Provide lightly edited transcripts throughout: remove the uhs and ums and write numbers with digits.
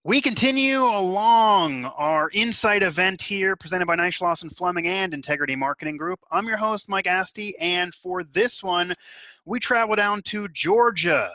We continue along our Insight event here presented by Nice Fleming and Integrity Marketing Group. I'm your host, Mike Asti, and for this one, we travel down to Georgia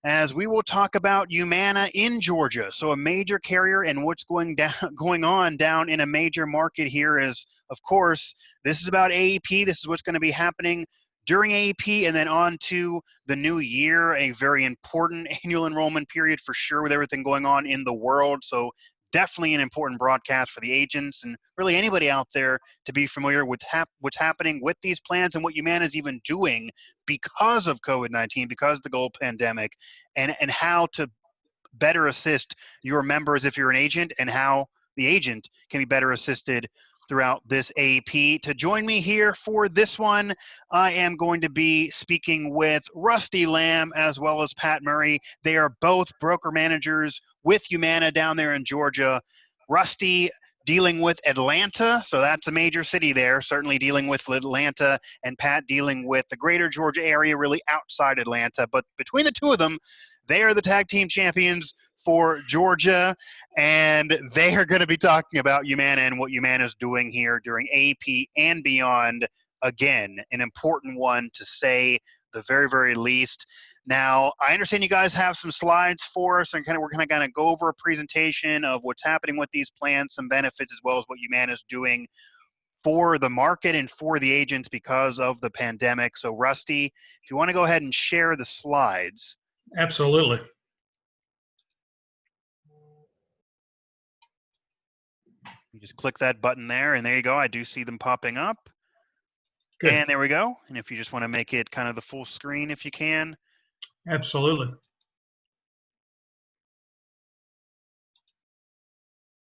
as we will talk about Humana in Georgia. So a major carrier and what's going on down in a major market here is, of course, this is about AEP. This is what's going to be happening during AEP and then on to the new year, a very important annual enrollment period for sure with everything going on in the world. So definitely an important broadcast for the agents and really anybody out there to be familiar with what's happening with these plans and what Humana is even doing because of COVID-19, because of the global pandemic, and how to better assist your members if you're an agent and how the agent can be better assisted throughout this AEP. To join me here for this one, I am going to be speaking with Rusty Lamb as well as Pat Murray. They are both broker managers with Humana down there in Georgia. Rusty dealing with Atlanta, so that's a major city there, certainly dealing with Atlanta, and Pat dealing with the greater Georgia area, really outside Atlanta. But between the two of them, they are the tag team champions for Georgia, and they are going to be talking about Humana and what Humana is doing here during AEP and beyond. Again, an important one to say the very, very least. Now, I understand you guys have some slides for us, and we're going to go over a presentation of what's happening with these plans, some benefits, as well as what Humana is doing for the market and for the agents because of the pandemic. So, Rusty, if you want to go ahead and share the slides. Absolutely. You just click that button there, and there you go. I do see them popping up. Good. And there we go. And if you just want to make it kind of the full screen, if you can. Absolutely.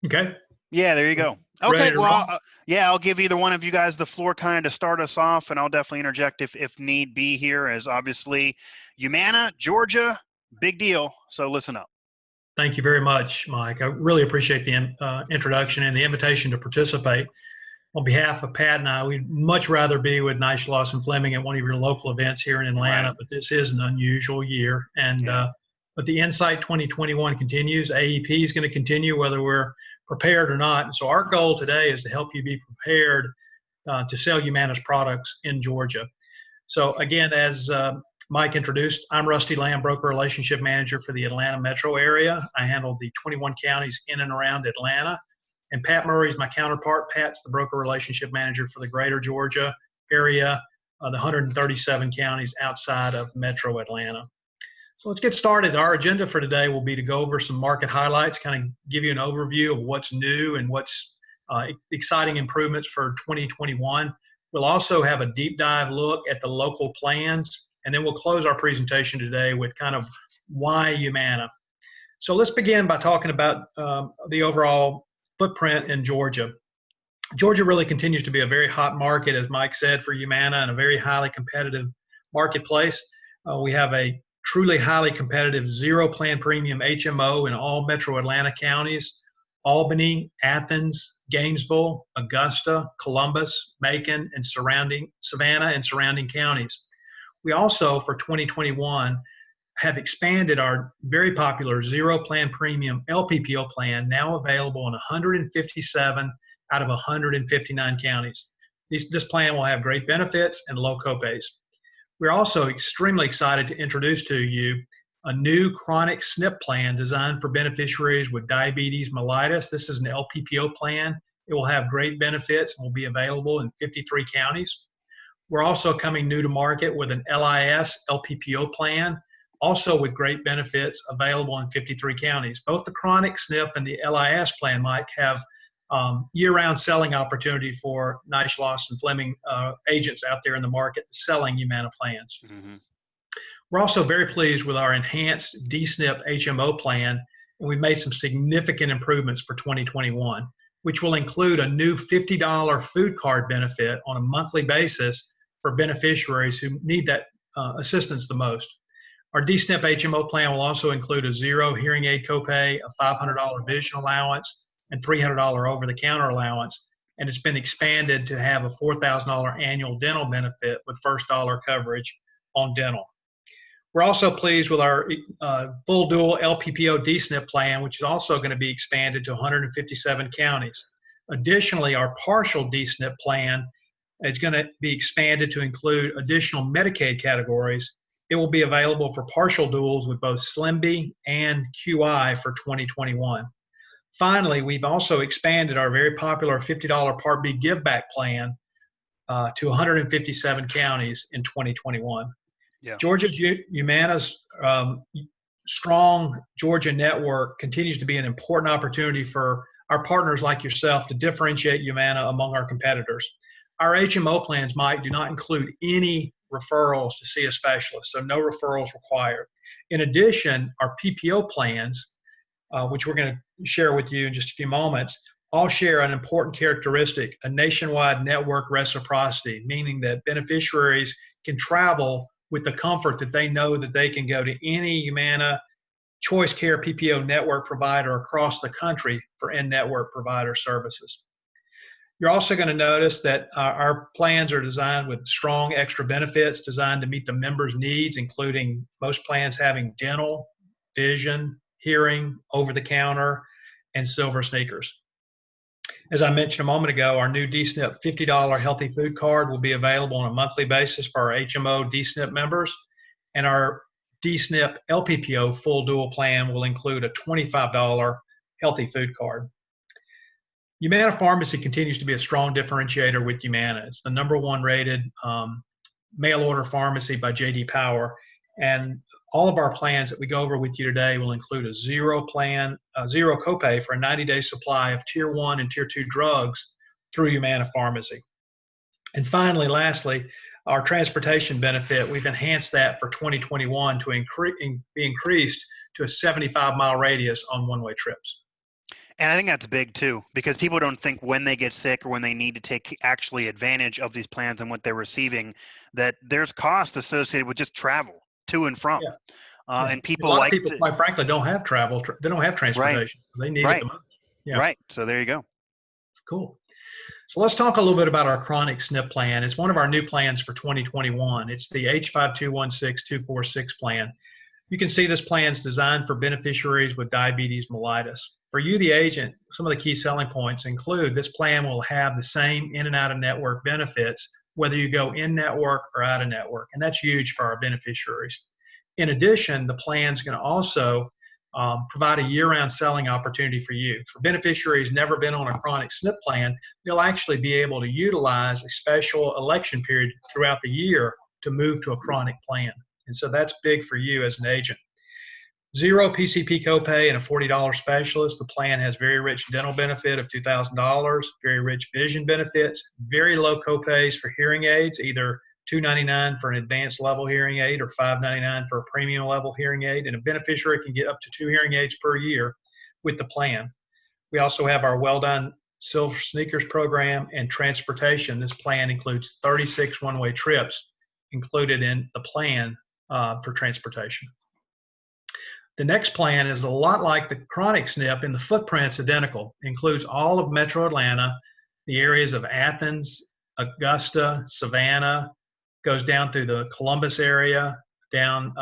Okay. Yeah, there you go. Okay, well, yeah, I'll give either one of you guys the floor kind of to start us off, and I'll definitely interject if need be here, as obviously Humana, Georgia, big deal. So listen up. Thank you very much, Mike. I really appreciate the introduction and the invitation to participate. On behalf of Pat and I, we'd much rather be with Nice Fleming at one of your local events here in Atlanta, but this is an unusual year. And but the Insight 2021 continues. AEP is going to continue whether we're prepared or not. And so our goal today is to help you be prepared to sell Humana's products in Georgia. So again, as Mike introduced, I'm Rusty Lamb, Broker Relationship Manager for the Atlanta metro area. I handle the 21 counties in and around Atlanta. And Pat Murray is my counterpart. Pat's the Broker Relationship Manager for the greater Georgia area, the 137 counties outside of metro Atlanta. So let's get started. Our agenda for today will be to go over some market highlights, kind of give you an overview of what's new and what's exciting improvements for 2021. We'll also have a deep dive look at the local plans. And then we'll close our presentation today with kind of why Humana. So let's begin by talking about the overall footprint in Georgia. Georgia really continues to be a very hot market, as Mike said, for Humana, and a very highly competitive marketplace. We have a truly highly competitive zero plan premium HMO in all metro Atlanta counties: Albany, Athens, Gainesville, Augusta, Columbus, Macon, and Savannah and surrounding counties. We also, for 2021, have expanded our very popular zero plan premium LPPO plan, now available in 157 out of 159 counties. This plan will have great benefits and low copays. We're also extremely excited to introduce to you a new chronic SNP plan designed for beneficiaries with diabetes mellitus. This is an LPPO plan. It will have great benefits and will be available in 53 counties. We're also coming new to market with an LIS LPPO plan, also with great benefits, available in 53 counties. Both the chronic SNP and the LIS plan, Mike, have year-round selling opportunity for Nice Fleming agents out there in the market selling Humana plans. Mm-hmm. We're also very pleased with our enhanced DSNP HMO plan, and we've made some significant improvements for 2021, which will include a new $50 food card benefit on a monthly basis for beneficiaries who need that assistance the most. Our DSNP HMO plan will also include a zero hearing aid copay, a $500 vision allowance, and $300 over-the-counter allowance, and it's been expanded to have a $4,000 annual dental benefit with first dollar coverage on dental. We're also pleased with our full dual LPPO DSNP plan, which is also going to be expanded to 157 counties. Additionally, our partial DSNP plan is going to be expanded to include additional Medicaid categories. It will be available for partial duals with both SLIMB and QI for 2021. Finally, we've also expanded our very popular $50 Part B Giveback plan to 157 counties in 2021. Yeah. Georgia's Humana's strong Georgia network continues to be an important opportunity for our partners like yourself to differentiate Humana among our competitors. Our HMO plans, Mike, do not include any referrals to see a specialist, so no referrals required. In addition, our PPO plans, which we're going to share with you in just a few moments, all share an important characteristic, a nationwide network reciprocity, meaning that beneficiaries can travel with the comfort that they know that they can go to any Humana Choice Care PPO network provider across the country for in-network provider services. You're also going to notice that our plans are designed with strong extra benefits designed to meet the members' needs, including most plans having dental, vision, hearing, over-the-counter, and silver sneakers. As I mentioned a moment ago, our new DSNP $50 healthy food card will be available on a monthly basis for our HMO DSNP members, and our DSNP LPPO full dual plan will include a $25 healthy food card. Humana Pharmacy continues to be a strong differentiator with Humana. It's the #1 rated mail order pharmacy by J.D. Power, and all of our plans that we go over with you today will include a zero copay for a 90-day supply of Tier 1 and Tier 2 drugs through Humana Pharmacy. And finally, lastly, our transportation benefit, we've enhanced that for 2021 to be increased to a 75-mile radius on one-way trips. And I think that's big too, because people don't think when they get sick or when they need to take actually advantage of these plans and what they're receiving, that there's cost associated with just travel to and from. Yeah. And people a lot like of people, quite frankly, don't have travel. They don't have transportation. Right. They need Right. it the most. Yeah. Right. So there you go. Cool. So let's talk a little bit about our chronic SNP plan. It's one of our new plans for 2021. It's the H5216246 plan. You can see this plan is designed for beneficiaries with diabetes mellitus. For you, the agent, some of the key selling points include this plan will have the same in and out of network benefits, whether you go in network or out of network, and that's huge for our beneficiaries. In addition, the plan is going to also provide a year-round selling opportunity for you. For beneficiaries never been on a chronic SNP plan, they'll actually be able to utilize a special election period throughout the year to move to a chronic plan. And so that's big for you as an agent. Zero PCP copay and a $40 specialist. The plan has very rich dental benefit of $2,000, very rich vision benefits, very low copays for hearing aids, either $299 for an advanced level hearing aid or $599 for a premium level hearing aid. And a beneficiary can get up to 2 hearing aids per year with the plan. We also have our Well Done Silver Sneakers program and transportation. This plan includes 36 one-way trips included in the plan for transportation. The next plan is a lot like the chronic SNP, and the footprint's identical. It includes all of Metro Atlanta, the areas of Athens, Augusta, Savannah, goes down through the Columbus area, down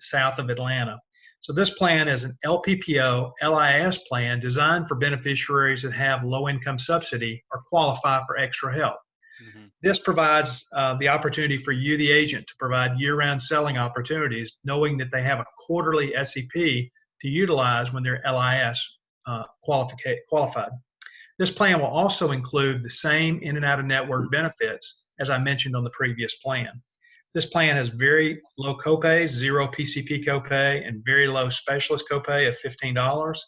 south of Atlanta. So this plan is an LPPO LIS plan designed for beneficiaries that have low income subsidy or qualify for extra help. Mm-hmm. This provides the opportunity for you, the agent, to provide year-round selling opportunities, knowing that they have a quarterly SEP to utilize when they're LIS qualified. This plan will also include the same in and out of network benefits as I mentioned on the previous plan. This plan has very low copays, zero PCP copay, and very low specialist copay of $15.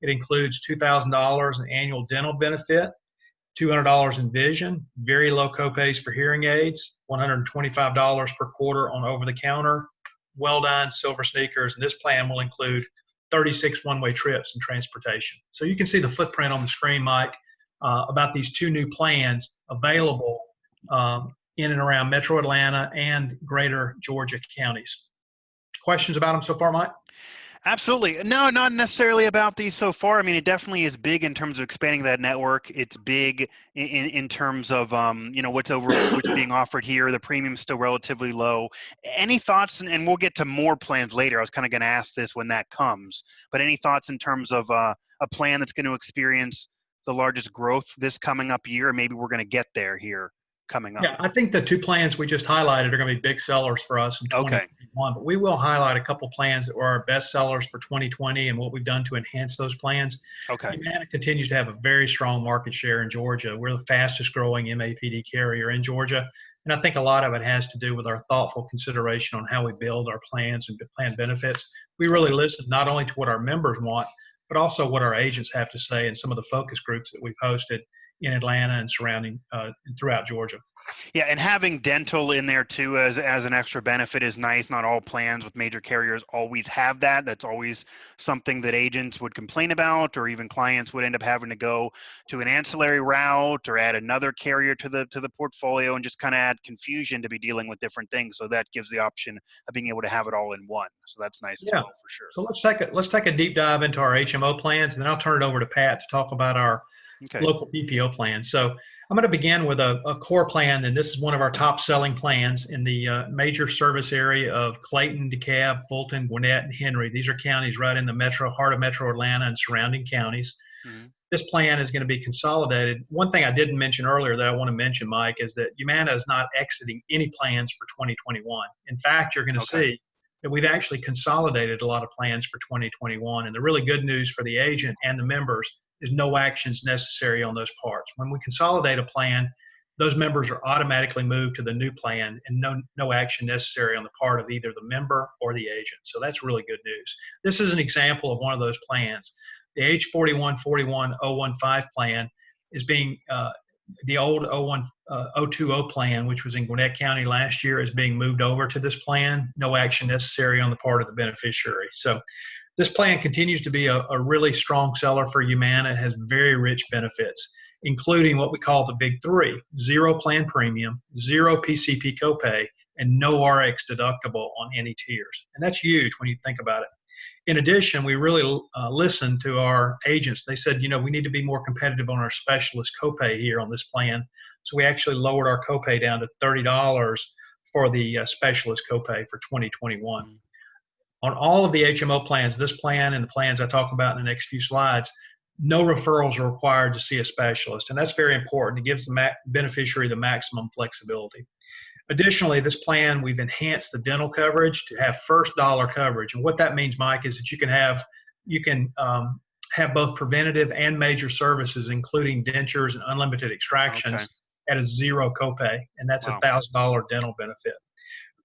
It includes $2,000 in annual dental benefit, $200 in vision, very low copays for hearing aids, $125 per quarter on over-the-counter, Well Done Silver Sneakers, and this plan will include 36 one-way trips and transportation. So you can see the footprint on the screen, Mike, about these two new plans available in and around Metro Atlanta and greater Georgia counties. Questions about them so far, Mike? Absolutely. No, not necessarily about these so far. I mean, it definitely is big in terms of expanding that network. It's big in terms of, what's being offered here. The premium's still relatively low. Any thoughts, and we'll get to more plans later. I was kind of going to ask this when that comes, but any thoughts in terms of a plan that's going to experience the largest growth this coming up year? Maybe we're going to get there here coming up. Yeah, I think the two plans we just highlighted are going to be big sellers for us in Okay. 2021, but we will highlight a couple plans that were our best sellers for 2020 and what we've done to enhance those plans. Okay. Humana continues to have a very strong market share in Georgia. We're the fastest growing MAPD carrier in Georgia. And I think a lot of it has to do with our thoughtful consideration on how we build our plans and plan benefits. We really listen not only to what our members want, but also what our agents have to say in some of the focus groups that we've hosted in Atlanta and surrounding throughout Georgia. Yeah, and having dental in there too as an extra benefit is nice. Not all plans with major carriers always have that. That's always something that agents would complain about, or even clients would end up having to go to an ancillary route or add another carrier to the portfolio, and just kind of add confusion to be dealing with different things. So that gives the option of being able to have it all in one. So that's nice as well, for sure. So let's take a deep dive into our HMO plans, and then I'll turn it over to Pat to talk about our local PPO plans. So I'm going to begin with a core plan, and this is one of our top selling plans in the major service area of Clayton, DeKalb, Fulton, Gwinnett, and Henry. These are counties right in the heart of Metro Atlanta and surrounding counties. Mm-hmm. This plan is going to be consolidated. One thing I didn't mention earlier that I want to mention, Mike, is that Humana is not exiting any plans for 2021. In fact, you're going to see that we've actually consolidated a lot of plans for 2021. And the really good news for the agent and the members is no actions necessary on those parts. When we consolidate a plan, those members are automatically moved to the new plan, and no action necessary on the part of either the member or the agent. So that's really good news. This is an example of one of those plans. The H4141015 plan is being, the old 020 plan, which was in Gwinnett County last year, is being moved over to this plan. No action necessary on the part of the beneficiary. So this plan continues to be a really strong seller for Humana. It has very rich benefits, including what we call the big three: zero plan premium, zero PCP copay, and no RX deductible on any tiers. And that's huge when you think about it. In addition, we really listened to our agents. They said, we need to be more competitive on our specialist copay here on this plan. So we actually lowered our copay down to $30 for the specialist copay for 2021. On all of the HMO plans, this plan and the plans I talk about in the next few slides, no referrals are required to see a specialist. And that's very important. It gives the beneficiary the maximum flexibility. Additionally, this plan, we've enhanced the dental coverage to have first dollar coverage. And what that means, Mike, is that you can have both preventative and major services, including dentures and unlimited extractions at a zero copay. And that's a $1,000 dental benefit.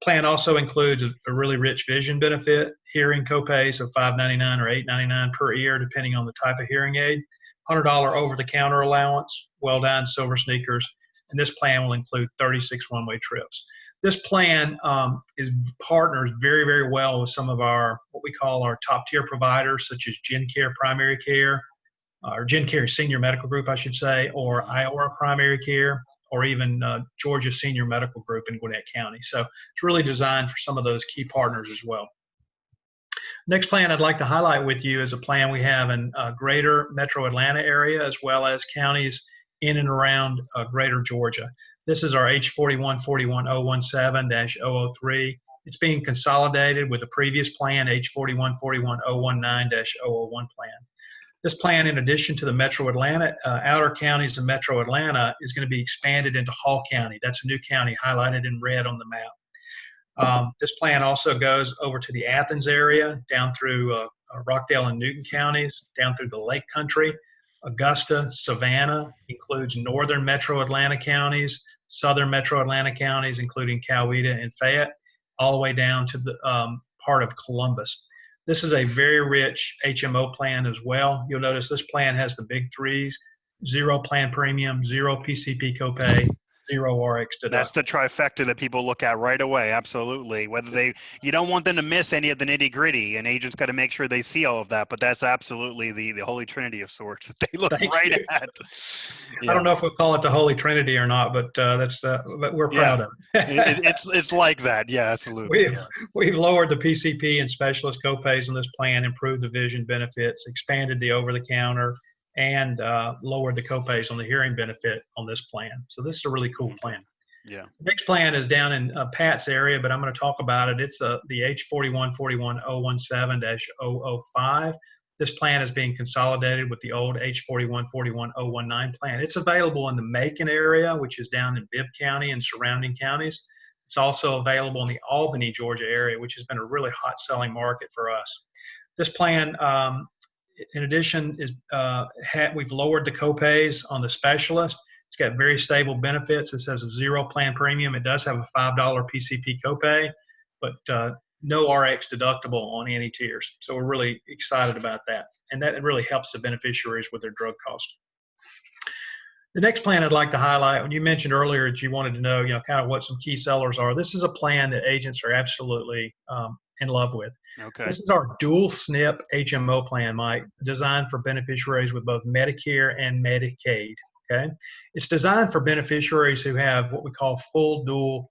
The plan also includes a really rich vision benefit, hearing copays of $5.99 or $8.99 per ear, depending on the type of hearing aid, $100 over-the-counter allowance, well-done silver sneakers, and this plan will include 36 one-way trips. This plan partners very, very well with some of our, what we call our top-tier providers, such as GenCare Primary Care, or GenCare Senior Medical Group, I should say, or Iora Primary Care, or even Georgia Senior Medical Group in Gwinnett County. So it's really designed for some of those key partners as well. Next plan I'd like to highlight with you is a plan we have in greater Metro Atlanta area, as well as counties in and around greater Georgia. This is our H4141017-003. It's being consolidated with the previous plan, H4141019-001 plan. This plan, in addition to the Metro Atlanta, outer counties of Metro Atlanta, is going to be expanded into Hall County. That's a new county highlighted in red on the map. This plan also goes over to the Athens area, down through Rockdale and Newton counties, down through the Lake Country. Augusta, Savannah, includes northern Metro Atlanta counties, southern Metro Atlanta counties, including Coweta and Fayette, all the way down to the part of Columbus. This is a very rich HMO plan as well. You'll notice this plan has the big threes: zero plan premium, zero PCP copay, 0 RX deductible. That's the trifecta that people look at right away. Absolutely. You don't want them to miss any of the nitty gritty, and agents got to make sure they see all of that. But that's absolutely the holy trinity of sorts that they look right at. Yeah. I don't know if we'll call it the Holy Trinity or not, but but we're proud of it. It's like that. Yeah, absolutely. We've lowered the PCP and specialist copays on this plan, improved the vision benefits, expanded the over-the-counter, and lowered the copays on the hearing benefit on this plan. So this is a really cool plan. Yeah. The next plan is down in Pat's area, but I'm going to talk about it. It's the H4141017-005. This plan is being consolidated with the old H4141019 plan. It's available in the Macon area, which is down in Bibb County and surrounding counties. It's also available in the Albany, Georgia area, which has been a really hot selling market for us. This plan, in addition, we've lowered the copays on the specialist. It's got very stable benefits. It says a 0 plan premium. It does have a $5 PCP copay, but no RX deductible on any tiers. So we're really excited about that. And that really helps the beneficiaries with their drug costs. The next plan I'd like to highlight, when you mentioned earlier that you wanted to know, kind of what some key sellers are, this is a plan that agents are absolutely in love with. Okay. This is our dual SNP HMO plan, Mike, designed for beneficiaries with both Medicare and Medicaid. Okay, it's designed for beneficiaries who have what we call full dual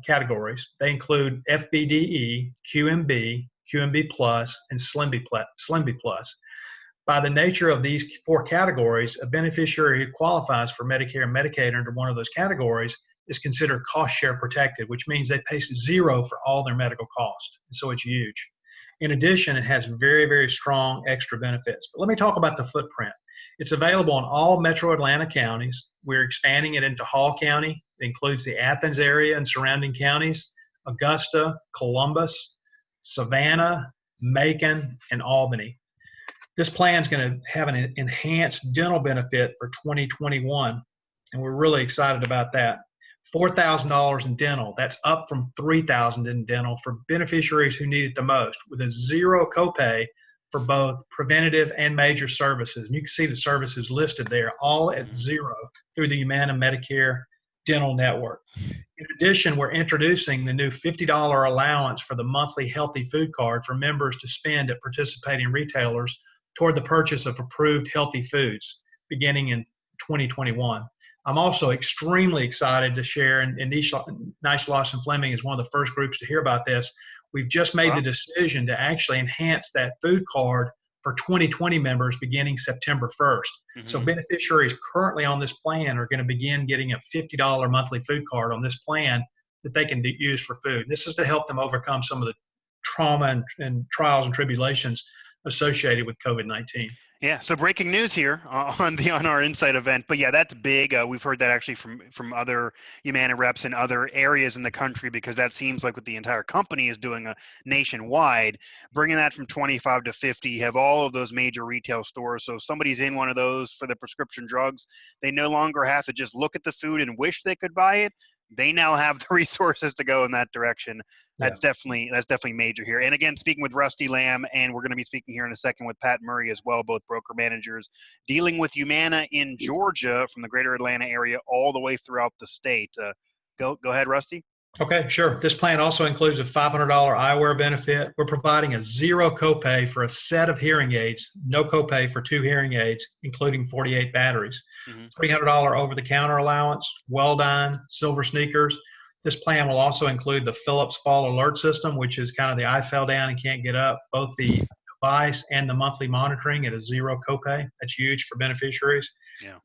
categories. They include FBDE, QMB, QMB Plus, and SLIMB Plus. By the nature of these 4 categories, a beneficiary who qualifies for Medicare and Medicaid under one of those categories is considered cost share protected, which means they pay 0 for all their medical costs. So it's huge. In addition, it has very, very strong extra benefits. But let me talk about the footprint. It's available in all metro Atlanta counties. We're expanding it into Hall County. It includes the Athens area and surrounding counties, Augusta, Columbus, Savannah, Macon, and Albany. This plan is going to have an enhanced dental benefit for 2021, and we're really excited about that. $4,000 in dental. That's up from $3,000 in dental for beneficiaries who need it the most, with a 0 copay for both preventative and major services. And you can see the services listed there, all at 0 through the Humana Medicare Dental Network. In addition, we're introducing the new $50 allowance for the monthly healthy food card for members to spend at participating retailers toward the purchase of approved healthy foods beginning in 2021. I'm also extremely excited to share, and Nice Lawson Fleming is one of the first groups to hear about this. We've just made the decision to actually enhance that food card for 2020 members beginning September 1st. So beneficiaries currently on this plan are going to begin getting a $50 monthly food card on this plan that they can use for food. This is to help them overcome some of the trauma and trials and tribulations associated with COVID-19. Yeah, so breaking news here on our Insight event, but yeah, that's big. We've heard that actually from other Humana reps in other areas in the country, because that seems like what the entire company is doing nationwide. Bringing that from 25 to 50, you have all of those major retail stores. So if somebody's in one of those for the prescription drugs, they no longer have to just look at the food and wish they could buy it. They now have the resources to go in that direction. That's definitely major here. And again, speaking with Rusty Lamb, and we're going to be speaking here in a second with Pat Murray as well, both broker managers dealing with Humana in Georgia from the greater Atlanta area all the way throughout the state. Go ahead, Rusty. Okay, sure. This plan also includes a $500 eyewear benefit. We're providing a 0 copay for a set of hearing aids, no copay for 2 hearing aids, including 48 batteries. $300 over-the-counter allowance, Welldine, silver sneakers. This plan will also include the Philips Fall Alert System, which is kind of the I fell down and can't get up, both the device and the monthly monitoring at a 0 copay. That's huge for beneficiaries.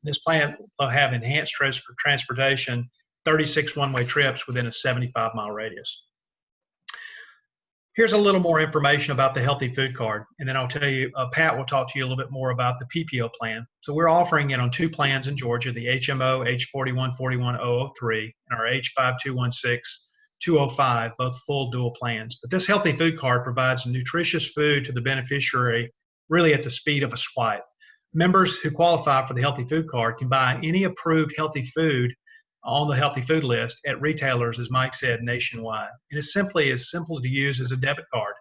This plan will have enhanced transportation, 36 one-way trips within a 75-mile radius. Here's a little more information about the Healthy Food Card, and then I'll tell you, Pat will talk to you a little bit more about the PPO plan. So we're offering it on 2 plans in Georgia, the HMO H4141003 and our H5216-205, both full dual plans. But this Healthy Food Card provides nutritious food to the beneficiary really at the speed of a swipe. Members who qualify for the Healthy Food Card can buy any approved healthy food on the healthy food list at retailers, as Mike said, nationwide. And it's as simple to use as a debit card.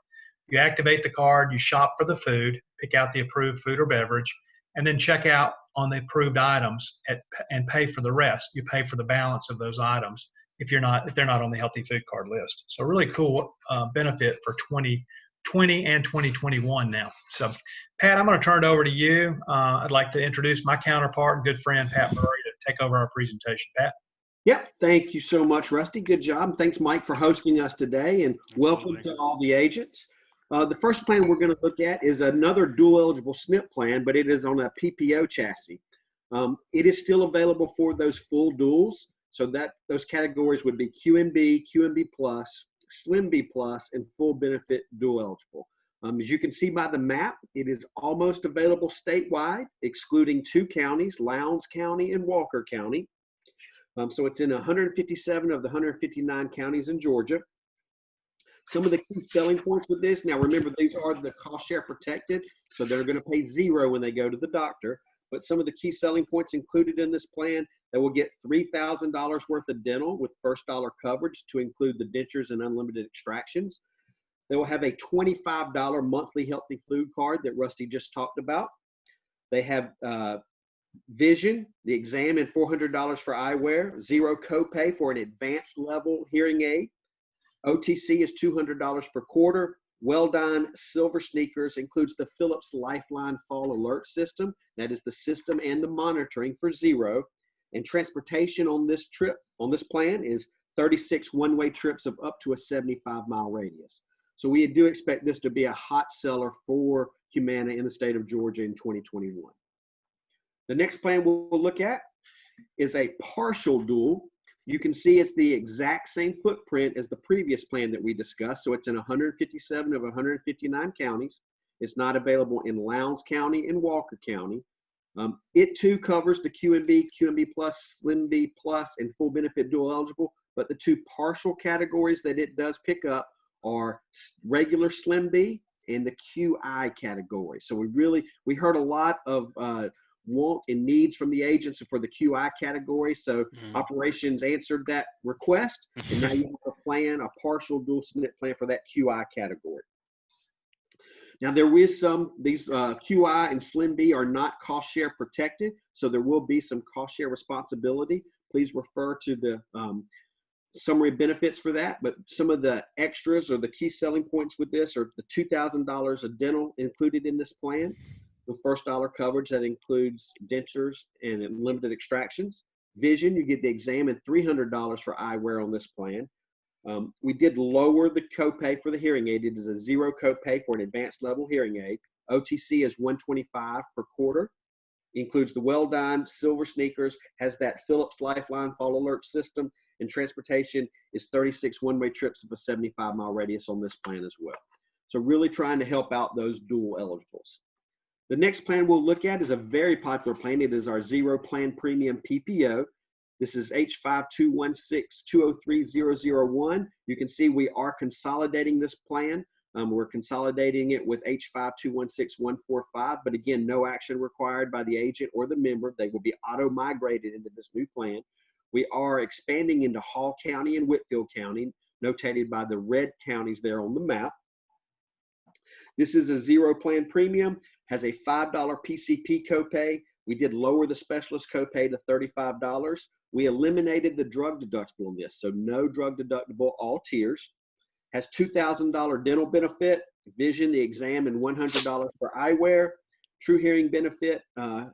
You activate the card, you shop for the food, pick out the approved food or beverage, and then check out on the approved items and pay for the rest. You pay for the balance of those items if they're not on the healthy food card list. So really cool benefit for 2020 and 2021 now. So Pat, I'm going to turn it over to you. I'd like to introduce my counterpart and good friend, Pat Murray, to take over our presentation. Pat. Yep. Thank you so much, Rusty. Good job. Thanks, Mike, for hosting us today, and welcome to all the agents. The first plan we're going to look at is another dual eligible SNP plan, but it is on a PPO chassis. It is still available for those full duals. So that those categories would be QMB, QMB Plus, Slim B Plus, and full benefit dual eligible. As you can see by the map, it is almost available statewide, excluding 2 counties, Lowndes County and Walker County. So it's in 157 of the 159 counties in Georgia. Some of the key selling points with this, now remember, these are the cost share protected, so they're going to pay $0 when they go to the doctor. But some of the key selling points included in this plan, they will get $3,000 worth of dental with first dollar coverage to include the dentures and unlimited extractions. They will have a $25 monthly healthy food card that Rusty just talked about. They have vision, the exam, and $400 for eyewear, $0 copay for an advanced level hearing aid. OTC is $200 per quarter. Well-Done Silver Sneakers includes the Philips Lifeline Fall Alert System. That is the system and the monitoring for $0. And transportation on this trip, on this plan, is 36 one-way trips of up to a 75-mile radius. So we do expect this to be a hot seller for Humana in the state of Georgia in 2021. The next plan we'll look at is a partial dual. You can see it's the exact same footprint as the previous plan that we discussed. So it's in 157 of 159 counties. It's not available in Lowndes County and Walker County. It too covers the QMB, QMB Plus, Slim B Plus, and full benefit dual eligible. But the 2 partial categories that it does pick up are regular Slim B and the QI category. So we heard a lot of want and needs from the agents for the QI category. So operations answered that request, and now you have a plan, a partial dual SNP plan for that QI category. Now there is these QI and Slim B are not cost share protected, so there will be some cost share responsibility. Please refer to the summary benefits for that, but some of the extras or the key selling points with this are the $2,000 of dental included in this plan. The first dollar coverage that includes dentures and unlimited extractions. Vision, you get the exam and $300 for eyewear on this plan. We did lower the copay for the hearing aid. It is a $0 copay for an advanced level hearing aid. OTC is $125 per quarter. Includes the Well-Done Silver Sneakers, has that Philips Lifeline Fall Alert System, and transportation is 36 one-way trips of a 75-mile radius on this plan as well. So really trying to help out those dual eligibles. The next plan we'll look at is a very popular plan. It is our $0 Plan Premium PPO. This is H5216203001. You can see we are consolidating this plan. We're consolidating it with H5216-145, but again, no action required by the agent or the member. They will be auto-migrated into this new plan. We are expanding into Hall County and Whitfield County, notated by the red counties there on the map. This is a $0 Plan Premium, has a $5 PCP copay. We did lower the specialist copay to $35. We eliminated the drug deductible on this, so no drug deductible, all tiers. Has $2,000 dental benefit, vision, the exam, and $100 for eyewear. True hearing benefit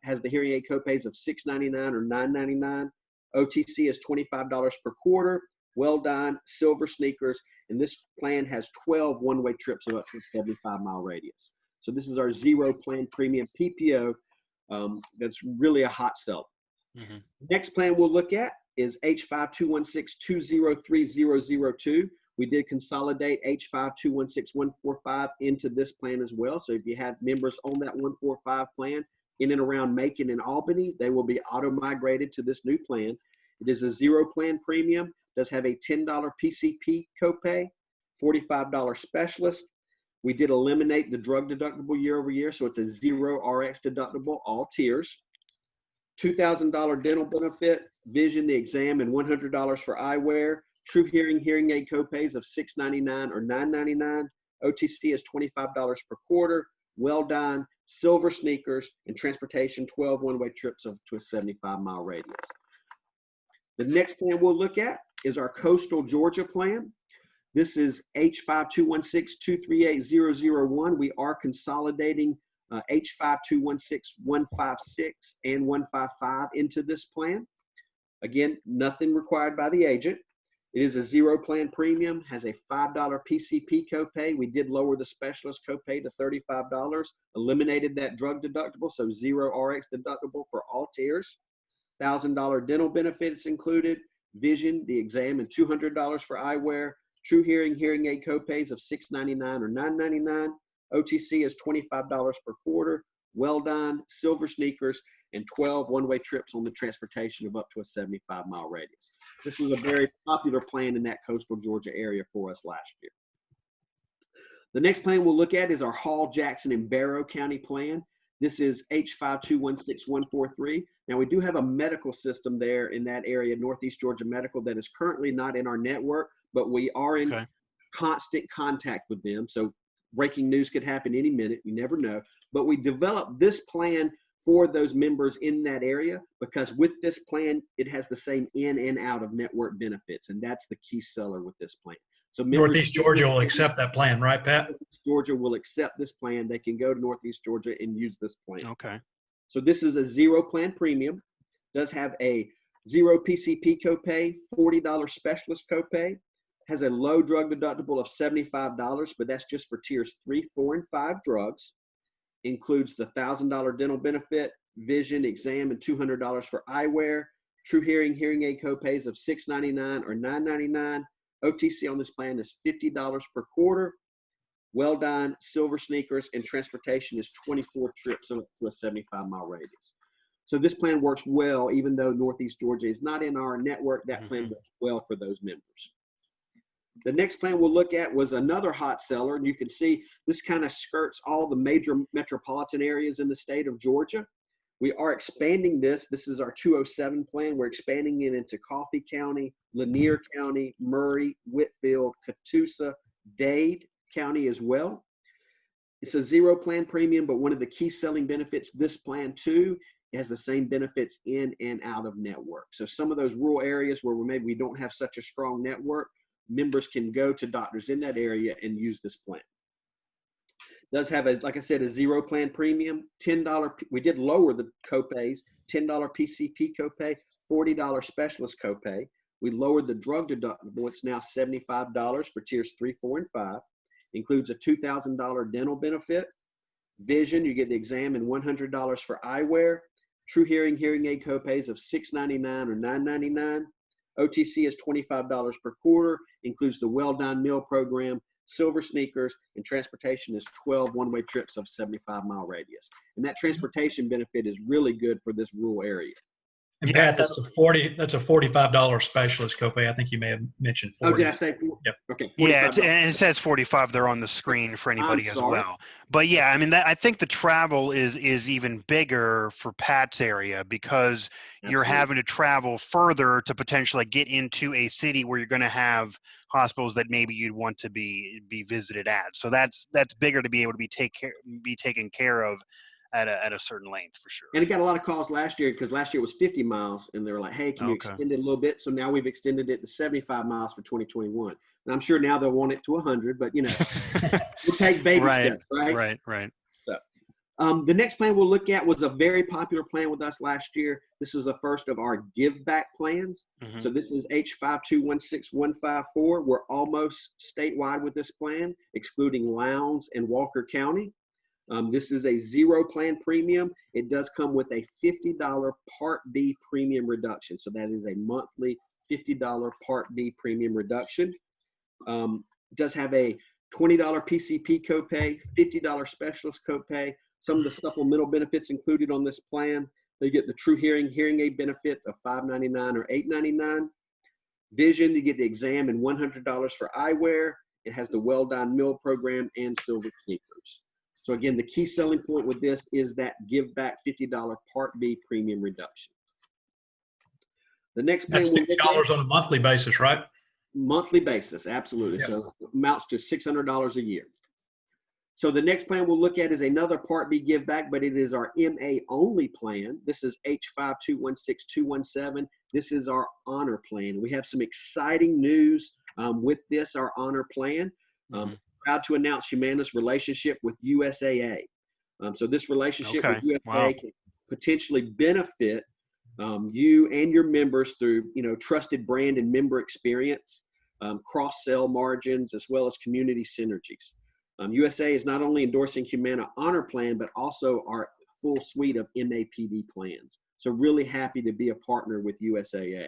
has the hearing aid copays of $6.99 or $9.99. OTC is $25 per quarter. Well-Done Silver Sneakers, and this plan has 12 one-way trips of up to a 75-mile radius. So this is our $0 Plan Premium PPO. That's really a hot sell. Next plan we'll look at is H5216-203-002. We did consolidate H5216-145 into this plan as well. So if you have members on that 145 plan in and around Macon and Albany, they will be auto-migrated to this new plan. It is a $0 Plan Premium, does have a $10 PCP copay, $45 specialist. We did eliminate the drug deductible year over year, so it's a $0 RX deductible, all tiers. $2,000 dental benefit, vision, the exam, and $100 for eyewear. True hearing aid copays of $6.99 or $9.99. OTC is $25 per quarter. Well-Done silver sneakers, and transportation 12 one-way trips up to a 75-mile radius. The next plan we'll look at is our Coastal Georgia plan. This is H5216238001. We are consolidating H5216156 and 155 into this plan. Again, nothing required by the agent. It is a zero plan premium, has a $5 PCP copay. We did lower the specialist copay to $35, eliminated that drug deductible, so zero RX deductible for all tiers. $1,000 dental benefits included, vision, the exam, and $200 for eyewear. True hearing, hearing aid copays of $6.99 or $9.99. OTC is $25 per quarter. Well done, silver sneakers, and 12 one-way trips on the transportation of up to a 75-mile radius. This was a very popular plan in that coastal Georgia area for us last year. The next plan we'll look at is our Hall, Jackson, and Barrow County plan. This is H5216143. Now, we do have a medical system there in that area, Northeast Georgia Medical, that is currently not in our network, but we are in constant contact with them. So breaking news could happen any minute. You never know. But we developed this plan for those members in that area because with this plan, it has the same in and out of network benefits. And that's the key seller with this plan. So Northeast Georgia will accept that plan, right, Pat? Northeast Georgia will accept this plan. They can go to Northeast Georgia and use this plan. Okay. So this is a zero plan premium. Does have a zero PCP copay, $40 specialist copay. Has a low drug deductible of $75, but that's just for tiers 3, 4, and 5 drugs. Includes the $1,000 dental benefit, vision, exam, and $200 for eyewear. True hearing, hearing aid copays of $6.99 or $9.99. OTC on this plan is $50 per quarter. Well done, silver sneakers, and transportation is 24 trips up to a 75-mile radius. So this plan works well, even though Northeast Georgia is not in our network. That plan works well for those members. The next plan we'll look at was another hot seller. And you can see this kind of skirts all the major metropolitan areas in the state of Georgia. We are expanding this. This is our 207 plan. We're expanding it into Coffee County, Lanier County, Murray, Whitfield, Catoosa, Dade County as well. It's a zero plan premium, but one of the key selling benefits, this plan too, has the same benefits in and out of network. So some of those rural areas where maybe we don't have such a strong network, members can go to doctors in that area and use this plan. Does have, like I said, a zero plan premium, $10. We did lower the copays, $10 PCP copay, $40 specialist copay. We lowered the drug deductible. It's now $75 for tiers 3, 4, and 5. Includes a $2,000 dental benefit. Vision, you get the exam and $100 for eyewear. True hearing, hearing aid copays of $6.99 or $9.99. OTC is $25 per quarter, includes the Well Done Meal Program, silver sneakers, and transportation is 12 one-way trips of 75-mile radius. And that transportation benefit is really good for this rural area. And Pat, that's a $45 specialist copay. I think you may have mentioned 40. Oh, did I say 40? Yep. Okay. Yeah, and it says 45 there on the screen for anybody as well. But yeah, I mean, I think the travel is even bigger for Pat's area because you're having to travel further to potentially get into a city where you're going to have hospitals that maybe you'd want to be visited at. So that's bigger to be able to be taken care of at a certain length for sure. And it got a lot of calls last year because last year it was 50 miles and they were like, hey, can you extend it a little bit? So now we've extended it to 75 miles for 2021. And I'm sure now they'll want it to 100, but you know, we'll take baby steps, right? Right. So the next plan we'll look at was a very popular plan with us last year. This is the first of our Giveback plans. So this is H5216154. We're almost statewide with this plan, excluding Lowndes and Walker County. This is a zero plan premium. It does come with a $50 Part B premium reduction. So that is a monthly $50 Part B premium reduction. It does have a $20 PCP copay, $50 specialist copay. Some of the supplemental benefits included on this plan. They get the True Hearing, hearing aid benefit of $5.99 or $8.99. Vision, you get the exam and $100 for eyewear. It has the Well Done Meal Program and silver sneakers. So again, the key selling point with this is that Giveback $50 Part B premium reduction. The next plan, that's $50 on a monthly basis, right? Monthly basis, absolutely. Yep. So it amounts to $600 a year. So the next plan we'll look at is another Part B give back, but it is our MA only plan. This is H5216217. This is our honor plan. We have some exciting news with this, our honor plan. Proud to announce Humana's relationship with USAA. So this relationship with USAA can potentially benefit you and your members through, trusted brand and member experience, cross-sell margins, as well as community synergies. USA is not only endorsing Humana Honor Plan, but also our full suite of MAPD plans. So really happy to be a partner with USAA.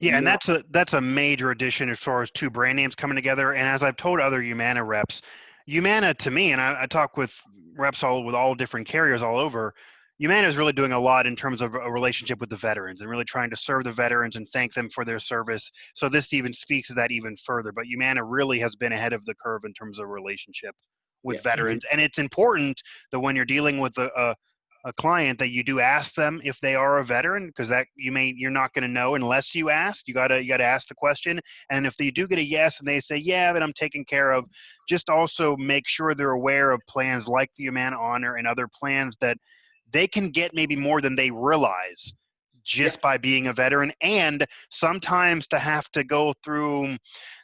Yeah, and that's a major addition as far as two brand names coming together. And as I've told other Humana reps, Humana to me, and I talk with reps with all different carriers all over, Humana is really doing a lot in terms of a relationship with the veterans and really trying to serve the veterans and thank them for their service. So this even speaks to that even further. But Humana really has been ahead of the curve in terms of relationship with veterans. And it's important that when you're dealing with a client that you do ask them if they are a veteran, because that you're not going to know unless you ask. You gotta ask the question. And if you do get a yes and they say, yeah, but I'm taken care of, just also make sure they're aware of plans like the Humana Honor and other plans that they can get maybe more than they realize just by being a veteran. And sometimes to have to go through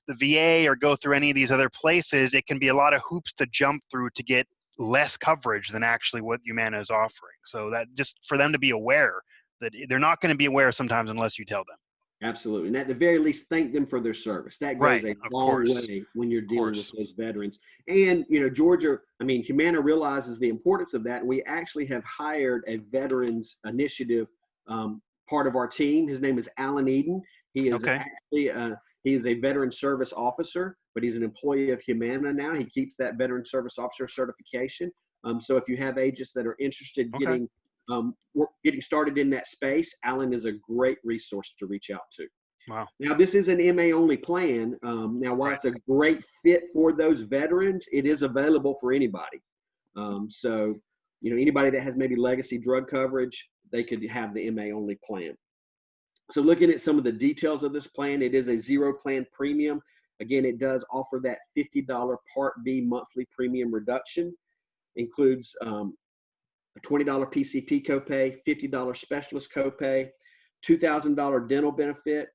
the VA or go through any of these other places, it can be a lot of hoops to jump through to get less coverage than actually what Humana is offering. So that just for them to be aware that they're not going to be aware sometimes unless you tell them. Absolutely. And at the very least, thank them for their service. That goes a long way when you're dealing with those veterans. And, Georgia, Humana realizes the importance of that. And we actually have hired a veterans initiative part of our team. His name is Alan Eden. He is actually he is a veteran service officer, but he's an employee of Humana now. He keeps that veteran service officer certification. So if you have agents that are interested getting started in that space, Alan is a great resource to reach out to. Wow. Now, this is an MA only plan. Now, while it's a great fit for those veterans, it is available for anybody. So, anybody that has maybe legacy drug coverage, they could have the MA only plan. So looking at some of the details of this plan, it is a zero plan premium. Again, it does offer that $50 Part B monthly premium reduction. Includes a $20 PCP copay, $50 specialist copay, $2,000 dental benefit.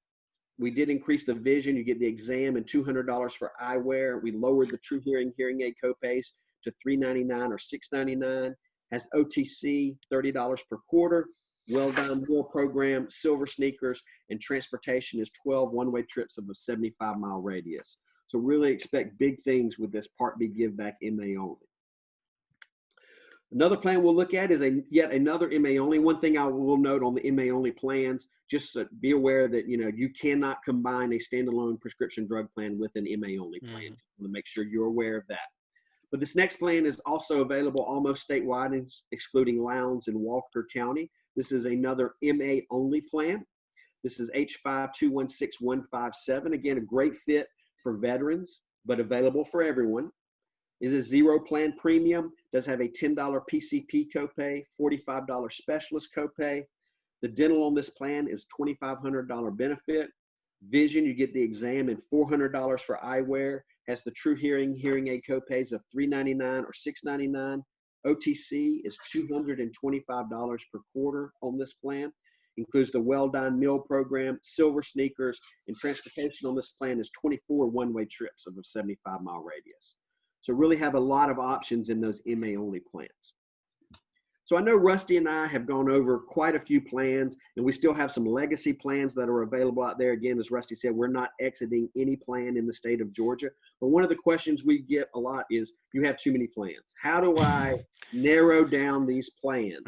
We did increase the vision. You get the exam and $200 for eyewear. We lowered the True Hearing hearing aid copays to $399 or $699. Has OTC, $30 per quarter. Well Done Meal Program, Silver Sneakers, and transportation is 12 one-way trips of a 75-mile radius. So really expect big things with this Part B Give Back MA only. Another plan we'll look at is yet another MA only. One thing I will note on the MA only plans, just be aware that you cannot combine a standalone prescription drug plan with an MA only plan. To make sure you're aware of that. But this next plan is also available almost statewide, excluding Lowndes and Walker County. This is another MA only plan. This is H5216157. Again, a great fit for veterans, but available for everyone. Is a zero plan premium, does have a $10 PCP copay, $45 specialist copay. The dental on this plan is $2,500 benefit. Vision, you get the exam and $400 for eyewear. Has the True Hearing hearing aid copays of $399 or $699. OTC is $225 per quarter on this plan. Includes the Well Done Meal Program, Silver Sneakers, and transportation on this plan is 24 one-way trips of a 75-mile radius. So really have a lot of options in those MA only plans. So I know Rusty and I have gone over quite a few plans, and we still have some legacy plans that are available out there. Again, as Rusty said, we're not exiting any plan in the state of Georgia. But one of the questions we get a lot is, you have too many plans. How do I narrow down these plans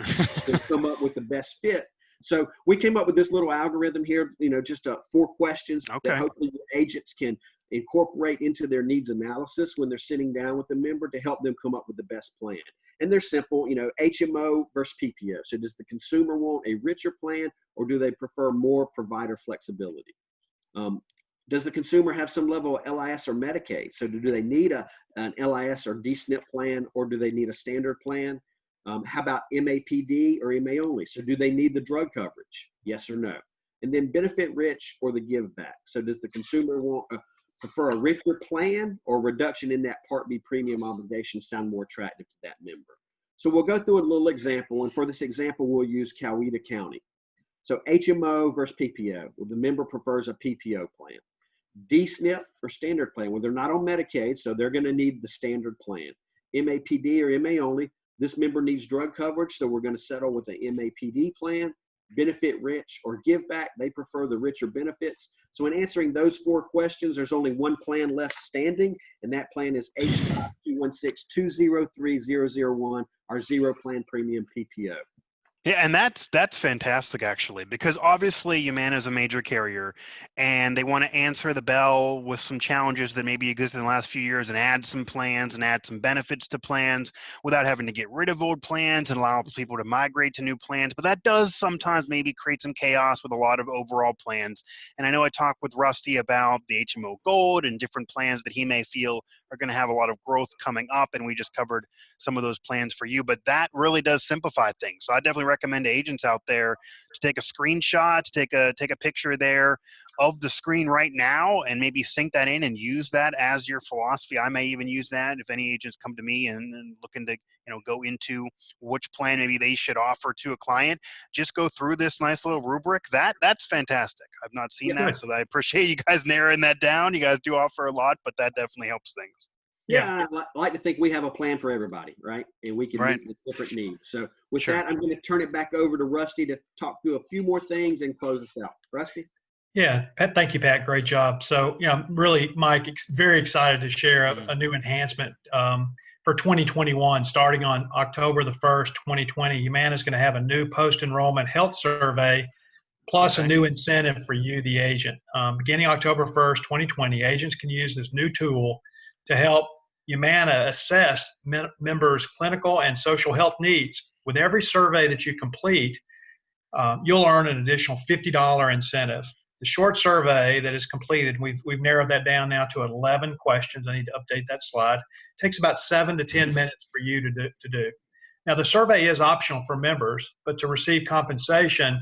to come up with the best fit? So we came up with this little algorithm here, just 4 questions that hopefully your agents can incorporate into their needs analysis when they're sitting down with a member to help them come up with the best plan. And they're simple, HMO versus PPO. So does the consumer want a richer plan, or do they prefer more provider flexibility? Does the consumer have some level of LIS or Medicaid? So do they need an LIS or DSNP plan, or do they need a standard plan? How about MAPD or MA only? So do they need the drug coverage? Yes or no? And then benefit rich or the give back. So does the consumer want prefer a richer plan or reduction in that Part B premium obligation sound more attractive to that member? So we'll go through a little example, and for this example, we'll use Coweta County. So HMO versus PPO. Well, the member prefers a PPO plan. D-SNP or standard plan. Well, they're not on Medicaid, so they're going to need the standard plan. MAPD or MA only. This member needs drug coverage, so we're going to settle with the MAPD plan. Benefit rich or Giveback, they prefer the richer benefits. So in answering those 4 questions, there's only one plan left standing, and that plan is H5216203001, our zero plan premium PPO. Yeah, and that's fantastic, actually, because obviously Humana is a major carrier, and they want to answer the bell with some challenges that maybe existed in the last few years and add some plans and add some benefits to plans without having to get rid of old plans and allow people to migrate to new plans. But that does sometimes maybe create some chaos with a lot of overall plans. And I know I talked with Rusty about the HMO Gold and different plans that he may feel are going to have a lot of growth coming up, and we just covered some of those plans for you. But that really does simplify things. So I definitely recommend to agents out there to take a screenshot, to take a picture there of the screen right now, and maybe sync that in and use that as your philosophy. I may even use that if any agents come to me and looking to go into which plan maybe they should offer to a client. Just go through this nice little rubric. That's fantastic. I've not seen that, so I appreciate you guys narrowing that down. You guys do offer a lot, but that definitely helps things. Yeah, I like to think we have a plan for everybody, right? And we can meet the different needs. So with that, I'm going to turn it back over to Rusty to talk through a few more things and close us out. Rusty? Yeah, Pat, thank you, Pat. Great job. So, really, Mike, very excited to share a new enhancement for 2021. Starting on October the 1st, 2020, Humana is going to have a new post-enrollment health survey plus a new incentive for you, the agent. Beginning October 1st, 2020, agents can use this new tool to help Humana assess members' clinical and social health needs. With every survey that you complete, you'll earn an additional $50 incentive. The short survey that is completed, we've narrowed that down now to 11 questions. I need to update that slide. It takes about 7 to 10 minutes for you to do. Now, the survey is optional for members, but to receive compensation,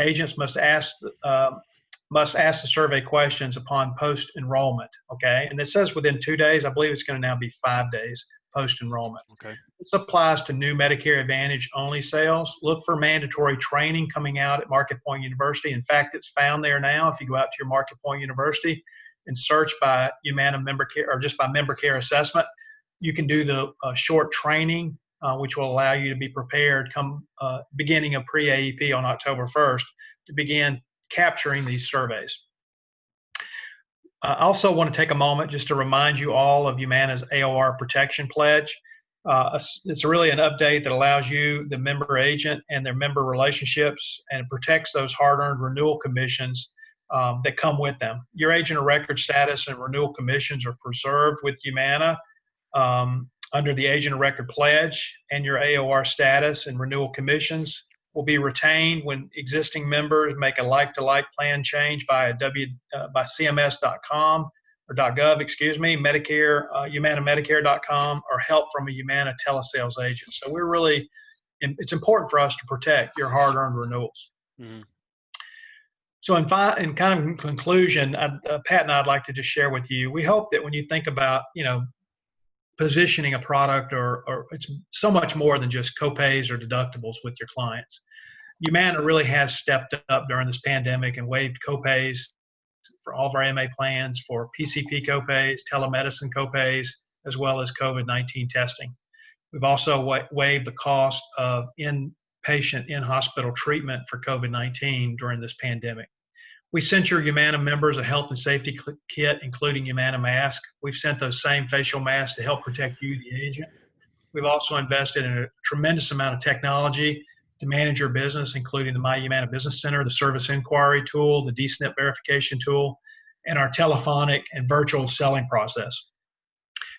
agents must ask the survey questions upon post-enrollment, okay? And it says within 2 days. I believe it's going to now be 5 days post-enrollment. Okay. This applies to new Medicare Advantage only sales. Look for mandatory training coming out at Market Point University. In fact, it's found there now. If you go out to your Market Point University and search by Humana member care or just by member care assessment, you can do the short training, which will allow you to be prepared come beginning of pre-AEP on October 1st to begin capturing these surveys. I also want to take a moment just to remind you all of Humana's AOR Protection Pledge. It's really an update that allows you, the member agent, and their member relationships, and it protects those hard-earned renewal commissions that come with them. Your agent of record status and renewal commissions are preserved with Humana under the agent of record pledge, and your AOR status and renewal commissions will be retained when existing members make a like-to-like plan change by CMS.com or .gov, Medicare, HumanaMedicare.com, or help from a Humana telesales agent. So it's important for us to protect your hard-earned renewals. Mm-hmm. So in kind of conclusion, Pat and I'd like to just share with you, we hope that when you think about, positioning a product or it's so much more than just copays or deductibles with your clients. Humana really has stepped up during this pandemic and waived copays for all of our MA plans for PCP copays, telemedicine copays, as well as COVID-19 testing. We've also waived the cost of inpatient in-hospital treatment for COVID-19 during this pandemic. We sent your Humana members a health and safety kit, including Humana mask. We've sent those same facial masks to help protect you, the agent. We've also invested in a tremendous amount of technology to manage your business, including the My Humana Business Center, the service inquiry tool, the D-SNP verification tool, and our telephonic and virtual selling process.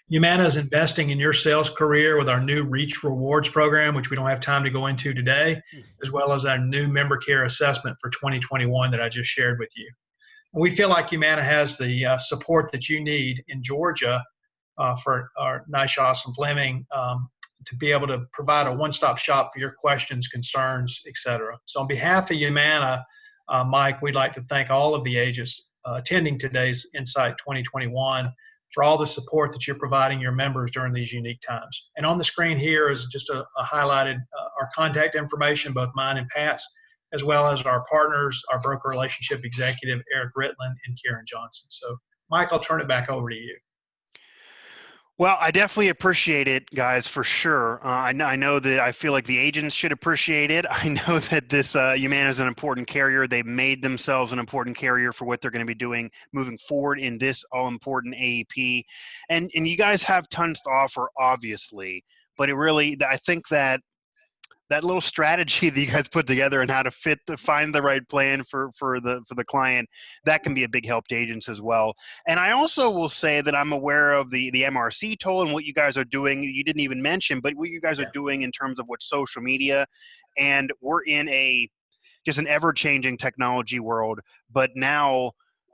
Humana is investing in your sales career with our new Reach Rewards program, which we don't have time to go into today, as well as our new member care assessment for 2021 that I just shared with you. And we feel like Humana has the support that you need in Georgia for our Nice, Awesome Fleming to be able to provide a one-stop shop for your questions, concerns, et cetera. So on behalf of Humana, Mike, we'd like to thank all of the agents attending today's Insight 2021, for all the support that you're providing your members during these unique times. And on the screen here is just a highlighted our contact information, both mine and Pat's, as well as our partners, our broker relationship executive, Eric Ritland and Karen Johnson. So, Mike, I'll turn it back over to you. Well, I definitely appreciate it, guys, for sure. I know that I feel like the agents should appreciate it. I know that this Humana is an important carrier. They made themselves an important carrier for what they're going to be doing moving forward in this all-important AEP. And you guys have tons to offer, obviously, but it really, I think that little strategy that you guys put together and how to find the right plan for the client, that can be a big help to agents as well. And I also will say that I'm aware of the MRC tool and what you guys are doing. You didn't even mention, but what you guys are doing in terms of what social media, and we're in just an ever-changing technology world, but now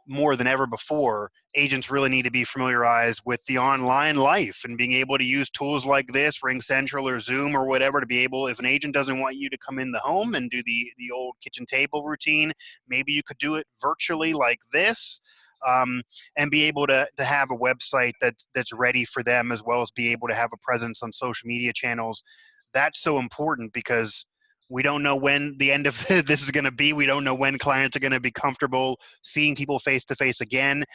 more than ever before, agents really need to be familiarized with the online life and being able to use tools like this, RingCentral or Zoom or whatever, to be able, if an agent doesn't want you to come in the home and do the old kitchen table routine, maybe you could do it virtually like this, and be able to have a website that's ready for them, as well as be able to have a presence on social media channels. That's so important because we don't know when the end of this is going to be. We don't know when clients are going to be comfortable seeing people face to face again.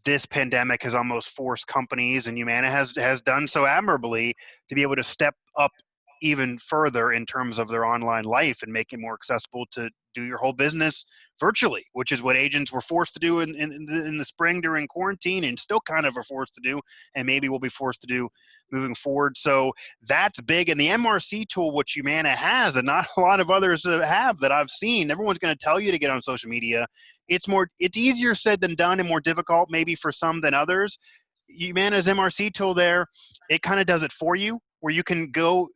This pandemic has almost forced companies, and Humana has done so admirably, to be able to step up even further in terms of their online life and make it more accessible to do your whole business virtually, which is what agents were forced to do in the spring during quarantine, and still kind of are forced to do, and maybe will be forced to do moving forward. So that's big. And the MRC tool, which Humana has, and not a lot of others have that I've seen, everyone's going to tell you to get on social media. It's easier said than done, and more difficult maybe for some than others. Humana's MRC tool there, it kind of does it for you, where you can go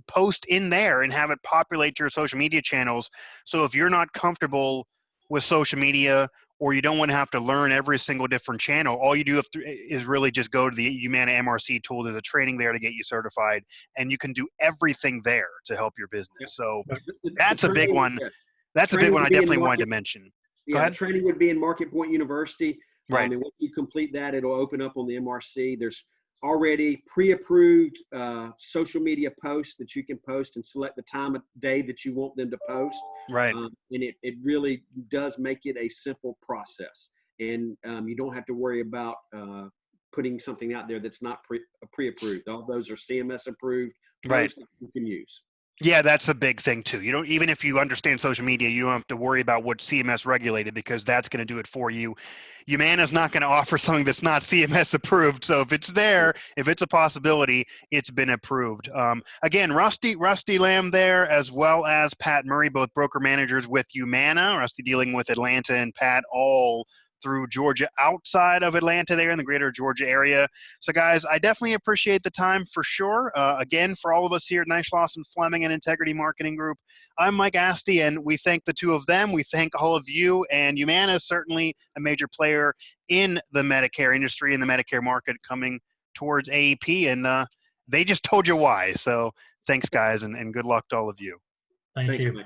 post in there and have it populate your social media channels. So if you're not comfortable with social media, or you don't want to have to learn every single different channel, all you do is really just go to the Humana MRC tool. There's a training there to get you certified, and you can do everything there to help your business. So that's a big one. That's a big one I definitely wanted to mention. Go ahead. The training would be in Market Point University. Right. And once you complete that, it'll open up on the MRC. There's already pre-approved social media posts that you can post and select the time of day that you want them to post. Right. And it really does make it a simple process. And you don't have to worry about putting something out there that's not pre-approved. All those are CMS approved. Right. You can use. Yeah, that's a big thing too. You don't, even if you understand social media, you don't have to worry about what CMS regulated, because that's going to do it for you. Humana's not going to offer something that's not CMS approved. So if it's there, if it's a possibility, it's been approved. Again, Rusty Lamb there, as well as Pat Murray, both broker managers with Humana. Rusty dealing with Atlanta, and Pat all through Georgia, outside of Atlanta there in the greater Georgia area. So guys, I definitely appreciate the time for sure. Again, for all of us here at Nice Lawson Fleming and Integrity Marketing Group, I'm Mike Asti, and we thank the two of them. We thank all of you, and Humana is certainly a major player in the Medicare industry and the Medicare market coming towards AEP, and they just told you why. So thanks guys, and good luck to all of you. Thank you.